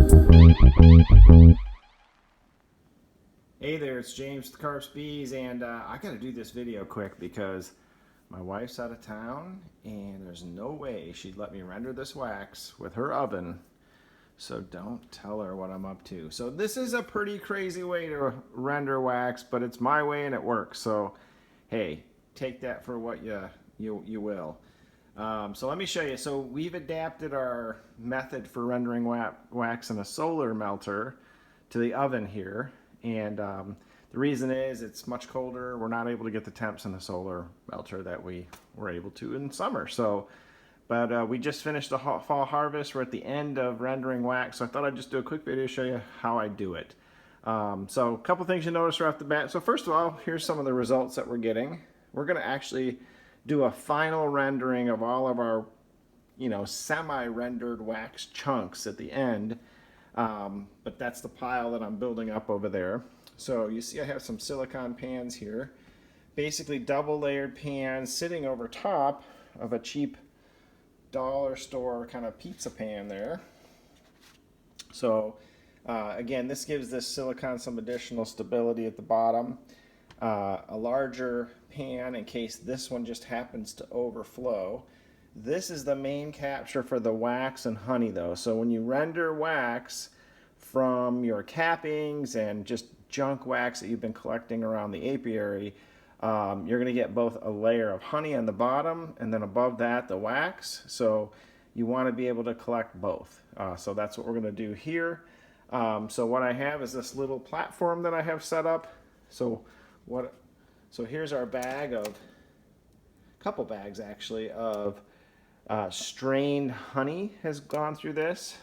Hey there, it's James the Carps Bees, and I gotta do this video quick because my wife's out of town and there's no way she'd let me render this wax with her oven, so don't tell her what I'm up to. So this is a pretty crazy way to render wax, but it's my way and it works, so hey, take that for what you will. So let me show you. So we've adapted our method for rendering wax in a solar melter to the oven here. And the reason is it's much colder. We're not able to get the temps in the solar melter that we were able to in summer. So, but we just finished the fall harvest. We're at the end of rendering wax. So I thought I'd just do a quick video to show you how I do it. So a couple things you notice right off the bat. So first of all, here's some of the results that we're getting. We're going to actually do a final rendering of all of our, semi-rendered wax chunks at the end. But that's the pile that I'm building up over there. So you see I have some silicone pans here, basically double layered pans sitting over top of a cheap dollar store kind of pizza pan there. So again, this gives this silicone some additional stability at the bottom. A larger pan in case this one just happens to overflow. This is the main capture for the wax and honey though. So when you render wax from your cappings and just junk wax that you've been collecting around the apiary, you're going to get both a layer of honey on the bottom and then above that the wax. So you want to be able to collect both. So that's what we're going to do here. So what I have is this little platform that I have set up. So here's our bag of, couple bags actually, of strained honey has gone through this.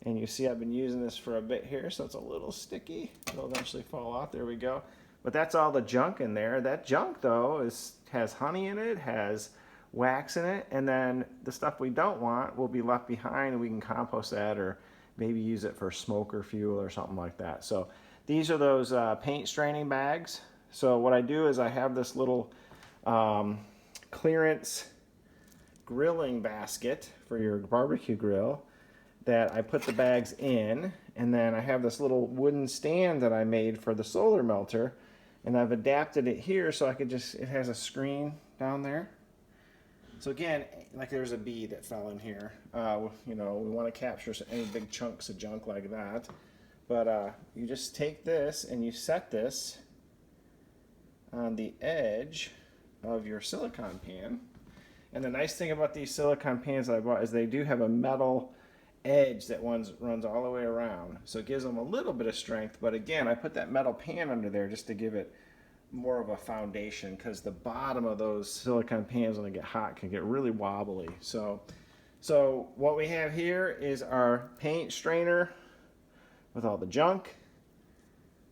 And you see I've been using this for a bit here, so it's a little sticky. It'll eventually fall off. There we go. But that's all the junk in there. That junk, though, has honey in it, has wax in it, and then the stuff we don't want will be left behind, and we can compost that or maybe use it for smoke or fuel or something like that. So these are those paint straining bags. So what I do is I have this little clearance grilling basket for your barbecue grill that I put the bags in, and then I have this little wooden stand that I made for the solar melter, and I've adapted it here so I could it has a screen down there. So again, like there's a bee that fell in here. We want to capture any big chunks of junk like that. But you just take this and you set this on the edge of your silicone pan. And the nice thing about these silicone pans that I bought is they do have a metal edge that runs all the way around, so it gives them a little bit of strength. But again, I put that metal pan under there just to give it more of a foundation, because the bottom of those silicone pans when they get hot can get really wobbly. So what we have here is our paint strainer with all the junk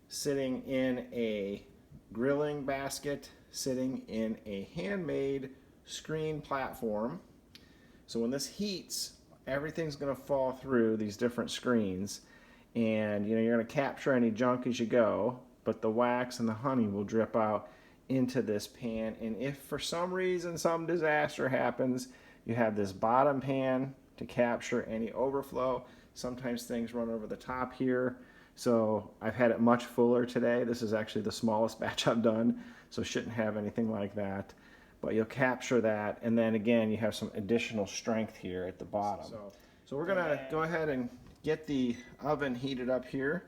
sitting in a grilling basket, sitting in a handmade screen platform. So when this heats, everything's going to fall through these different screens, and you're going to capture any junk as you go, but the wax and the honey will drip out into this pan. And if for some reason some disaster happens, you have this bottom pan to capture any overflow. Sometimes things run over the top here, so I've had it much fuller today. This is actually the smallest batch I've done, so shouldn't have anything like that. But you'll capture that, and then again you have some additional strength here at the bottom. So we're gonna go ahead and get the oven heated up here.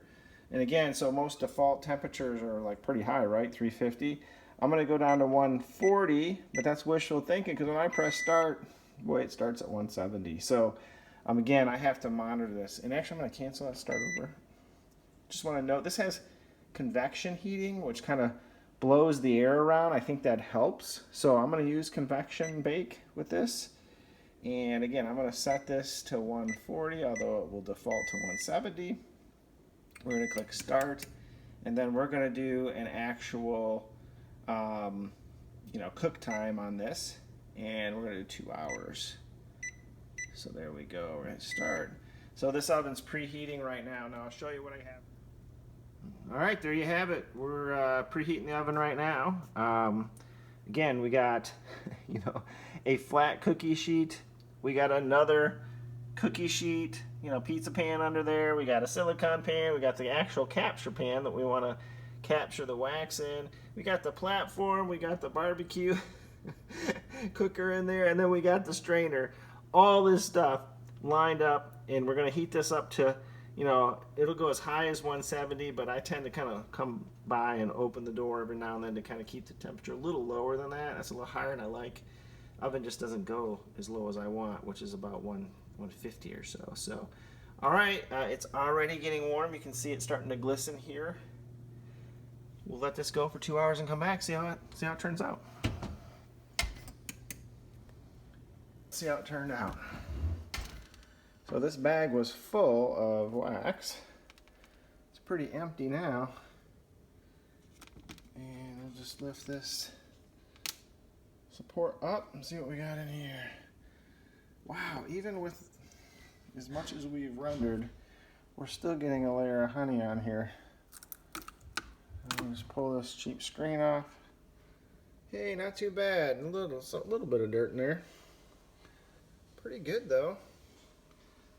And again, so most default temperatures are like pretty high, right? 350. I'm gonna go down to 140, but that's wishful thinking, because when I press start, boy, it starts at 170. So again, I have to monitor this. And actually I'm gonna cancel that, start over. Just wanna note, this has convection heating, which kind of blows the air around. I think that helps. So I'm going to use convection bake with this. And again, I'm going to set this to 140, although it will default to 170. We're going to click start, and then we're going to do an actual cook time on this, and we're going to do 2 hours. So there we go. We're going to start. So this oven's preheating right now. Now I'll show you what I have. All right, there you have it. We're preheating the oven right now. Again, we got a flat cookie sheet. We got another cookie sheet pizza pan under there. We got a silicone pan. We got the actual capture pan that we want to capture the wax in. We got the platform. We got the barbecue cooker in there, and then we got the strainer. All this stuff lined up, and we're going to heat this up to, it'll go as high as 170, but I tend to kind of come by and open the door every now and then to kind of keep the temperature a little lower than that. That's a little higher than I like. Oven just doesn't go as low as I want, which is about 150 or so. So, all right, it's already getting warm. You can see it starting to glisten here. We'll let this go for 2 hours and come back, see how it turns out. See how it turned out. So this bag was full of wax. It's pretty empty now. And I'll just lift this support up and see what we got in here. Wow, even with as much as we've rendered, we're still getting a layer of honey on here. I'll just pull this cheap screen off. Hey, not too bad. A little bit of dirt in there. Pretty good though.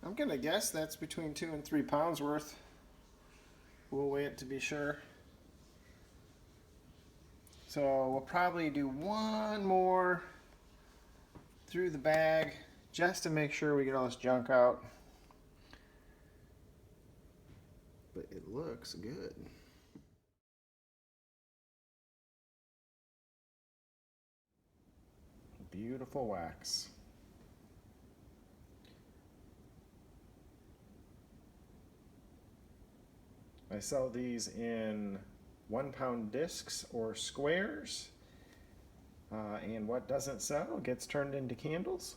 I'm gonna guess that's between 2 and 3 pounds worth. We'll weigh it to be sure. So we'll probably do one more through the bag just to make sure we get all this junk out. But it looks good. Beautiful wax. I sell these in 1 pound discs or squares, and what doesn't sell gets turned into candles.